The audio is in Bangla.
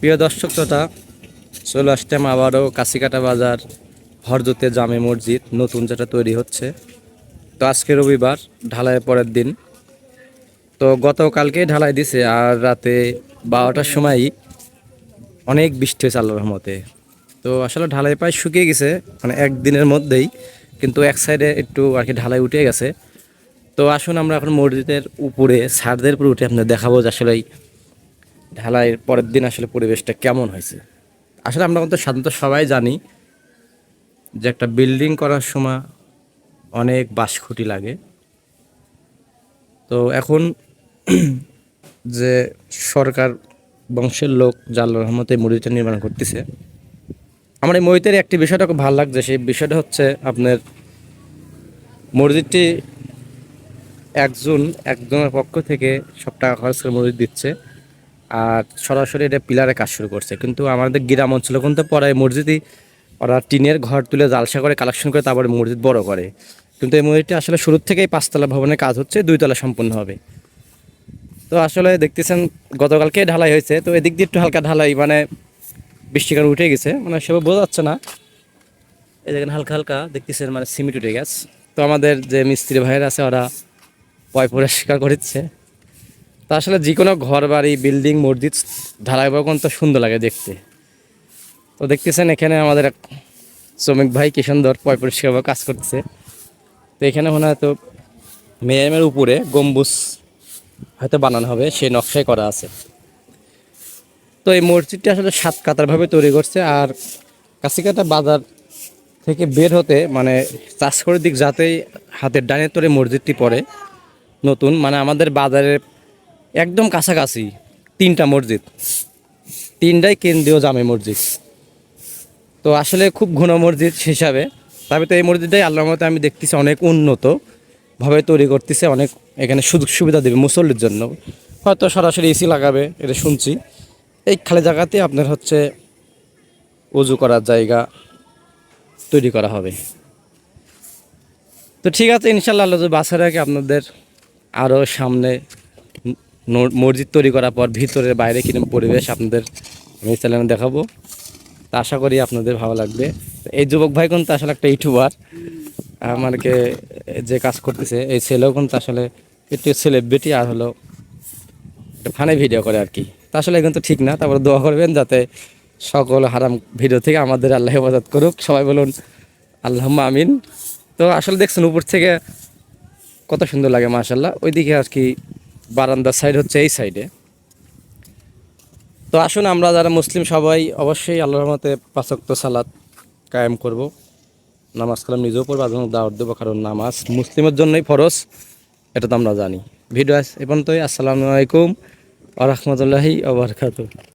প্রিয় দর্শক শ্রোতা, চলে আসলাম আবারও কাছিকাটা বাজার হরজতে জামে মসজিদ নতুন যেটা তৈরি হচ্ছে। তো আজকে রবিবার, ঢালাইয়ের পরের দিন। তো গতকালকে ঢালাই দিছে, আর রাতে 12টার সময়ই অনেক বৃষ্টি হয়েছে আল্লাহর রহমতে। তো আসলে ঢালাই প্রায় শুকিয়ে গেছে, মানে একদিনের মধ্যেই, কিন্তু এক সাইডে একটু আর কি ঢালাই উঠে গেছে। তো আসুন আমরা এখন মসজিদের উপরে ছাদের উপরে উঠে আপনাদের দেখাবো যে আসলে এই ঢালাইয়ের পরের দিন আসলে পরিবেশটা কেমন হয়েছে। আসলে আমরা কিন্তু সাধারণত সবাই জানি যে একটা বিল্ডিং করার সময় অনেক বাঁশখুঁটি লাগে। তো এখন যে সরকার বংশের লোক জাল্লার রহমতে মসজিদটা নির্মাণ করতেছে, আমার এই মসজিদের একটি বিষয়টা খুব ভালো লাগছে। সেই বিষয়টা হচ্ছে আপনার মসজিদটি একজনের পক্ষ থেকে সব টাকা খরচ করে মসজিদ দিচ্ছে, আর সরাসরি এটা পিলারে কাজ শুরু করছে। কিন্তু আমাদের গ্রাম অঞ্চলে কিন্তু পরে মসজিদই ওরা টিনের ঘর তুলে জালসা করে কালেকশন করে তারপরে মসজিদ বড় করে। কিন্তু এই মসজিদটি আসলে শুরুর থেকেই 5তলা ভবনের কাজ হচ্ছে, 2তলা সম্পূর্ণ হবে। তো আসলে দেখতেছেন গতকালকে ঢালাই হয়েছে, তো এদিক দিয়ে একটু হালকা ঢালাই, মানে বৃষ্টির কারণে উঠে গেছে, মানে সেভাবে বোঝা যাচ্ছে না। এই দেখেন হালকা হালকা দেখতেছেন মানে সিমেন্ট উঠে গেছে। তো আমাদের যে মিস্ত্রি ভাইয়েরা আছে ওরা পয় পরিষ্কার করছে। তা আসলে যে কোনো ঘর বাড়ি বিল্ডিং মসজিদ ঢালাই বকন তো সুন্দর লাগে দেখতে। তো দেখতেছেন এখানে আমাদের এক শ্রমিক ভাই কি সুন্দর পয় পরিষ্কার কাজ করতেছে। তো এখানে মনে হয় তো মেয়েমের উপরে গম্বুজ হয়তো বানানো হবে, সেই নকশায় করা আছে। তো এই মসজিদটি আসলে 7 কাতারভাবে তৈরি করছে। আর কাছিকাটা বাজার থেকে বের হতে মানে চাষকরের দিক যাতেই হাতের ডানের তোরে মসজিদটি পড়ে নতুন, মানে আমাদের বাজারের একদম কাছাকাছি 3টা মসজিদ, 3টাই কেন্দ্রীয় জামে মসজিদ। তো আসলে খুব ঘন মসজিদ হিসাবে, তবে তো এই মসজিদটাই আল্লাহর মতে আমি দেখতেছি অনেক উন্নত ভাবে তৈরি করতেছে। অনেক এখানে সুযোগ সুবিধা দেবে মুসল্লির জন্য, হয়তো সরাসরি এসি লাগাবে, এটা শুনছি। এই খালি জায়গাতে আপনার হচ্ছে উজু করার জায়গা তৈরি করা হবে। তো ঠিক আছে, ইনশাল্লাহ আল্লাহ যদি বাসায় রাখে আপনাদের আরও সামনে মসজিদ তৈরি করার পর ভিতরের বাইরে কিরকম পরিবেশ আপনাদের আমি চ্যানেলে দেখাবো। তা আশা করি আপনাদের ভালো লাগবে। এই যুবক ভাই কিন্তু আসলে একটা ইউটিউবার, আমাকে যে কাজ করতেছে এই ছেলেও কিন্তু আসলে একটু সেলিব্রিটি, আর হলো ফানি ভিডিও করে আর কি। তা আসলে কিন্তু ঠিক না। তারপরে দোয়া করবেন যাতে সকল হারাম ভিডিও থেকে আমাদের আল্লাহ হেফাজত করুক, সবাই বলুন আল্লাহুম্মা আমিন। তো আসলে দেখছেন উপর থেকে কত সুন্দর লাগে মাশাল্লাহ। ওইদিকে আর কি বারান্দার সাইড হচ্ছে এই সাইডে। তো আসুন আমরা যারা মুসলিম সবাই অবশ্যই আল্লাহর রহমতে 5 ওয়াক্ত সালাত কায়েম করব, নামাজ কালাম নিজেও পড়বো, আজকে দাওয়াত দেবো, কারণ নামাজ মুসলিমের জন্যই ফরজ, এটা তো আমরা জানি। ভিডিও এ পর্যন্তই। আসসালামু আলাইকুম ওয়া রাহমাতুল্লাহি ওয়া বারাকাতুহু।